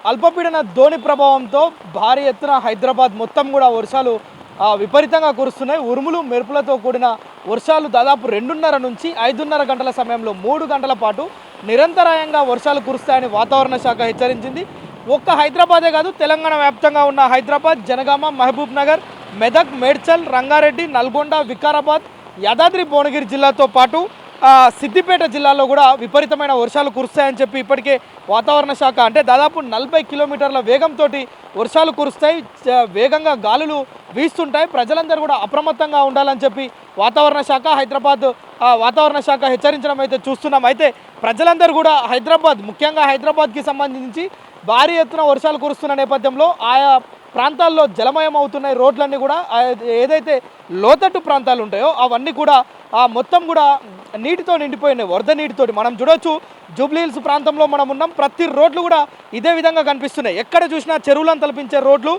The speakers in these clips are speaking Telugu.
అల్పపీడన ద్రోణి ప్రభావంతో భారీ ఎత్తున హైదరాబాద్ మొత్తం కూడా వర్షాలు విపరీతంగా కురుస్తున్నాయి. ఉరుములు మెరుపులతో కూడిన వర్షాలు దాదాపు 2:30 నుంచి 5:30 గంటల సమయంలో 3 గంటల పాటు నిరంతరాయంగా వర్షాలు కురుస్తాయని వాతావరణ శాఖ హెచ్చరించింది. ఒక్క హైదరాబాదే కాదు, తెలంగాణ వ్యాప్తంగా ఉన్న హైదరాబాద్, జనగామ, మహబూబ్ నగర్, మెదక్, మేడ్చల్, రంగారెడ్డి, నల్గొండ, వికారాబాద్, యాదాద్రి భువనగిరి జిల్లాతో పాటు సిద్దిపేట జిల్లాలో కూడా విపరీతమైన వర్షాలు కురుస్తాయని చెప్పి ఇప్పటికే వాతావరణ శాఖ అంటే దాదాపు 40 కిలోమీటర్ల వేగంతో వర్షాలు కురుస్తాయి, వేగంగా గాలులు వీస్తుంటాయి. ప్రజలందరూ కూడా అప్రమత్తంగా ఉండాలని చెప్పి హైదరాబాద్ వాతావరణ శాఖ హెచ్చరించడం అయితే చూస్తున్నాం. అయితే ప్రజలందరూ కూడా ముఖ్యంగా హైదరాబాద్కి సంబంధించి భారీ ఎత్తున వర్షాలు కురుస్తున్న నేపథ్యంలో ఆయా ప్రాంతాల్లో జలమయం అవుతున్నాయి రోడ్లన్నీ కూడా. ఏదైతే లోతట్టు ప్రాంతాలు ఉంటాయో అవన్నీ కూడా మొత్తం కూడా నీటితో నిండిపోయినాయి, వరద నీటితోటి. మనం చూడొచ్చు, జూబ్లీ హిల్స్ ప్రాంతంలో మనం ఉన్నాం. ప్రతి రోడ్లు కూడా ఇదే విధంగా కనిపిస్తున్నాయి. ఎక్కడ చూసినా చెరువులను తలపించే రోడ్లు,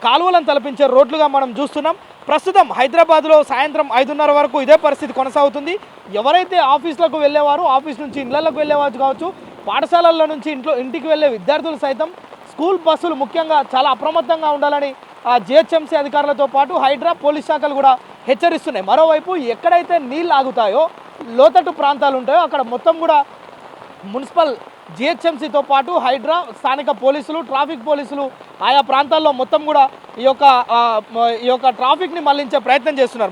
కాలువలను తలపించే రోడ్లుగా మనం చూస్తున్నాం. ప్రస్తుతం హైదరాబాద్లో సాయంత్రం 5:30 వరకు ఇదే పరిస్థితి కొనసాగుతుంది. ఎవరైతే ఆఫీసులకు వెళ్ళేవారు, ఆఫీస్ నుంచి ఇళ్లకు వెళ్ళేవారు కావచ్చు, పాఠశాలల నుంచి ఇంటికి వెళ్ళే విద్యార్థులు సైతం, స్కూల్ బస్సులు ముఖ్యంగా చాలా అప్రమత్తంగా ఉండాలని జిహెచ్ఎంసీ అధికారులతో పాటు హైడ్రా పోలీస్ శాఖలు కూడా హెచ్చరిస్తున్నాయి. మరోవైపు ఎక్కడైతే నీళ్ళు ఆగుతాయో, లోతట్టు ప్రాంతాలు ఉంటాయో అక్కడ మొత్తం కూడా మున్సిపల్, జిహెచ్ఎంసీతో పాటు హైడ్రా, స్థానిక పోలీసులు, ట్రాఫిక్ పోలీసులు ఆయా ప్రాంతాల్లో మొత్తం కూడా ఈ యొక్క ట్రాఫిక్ని మళ్లించే ప్రయత్నం చేస్తున్నారు.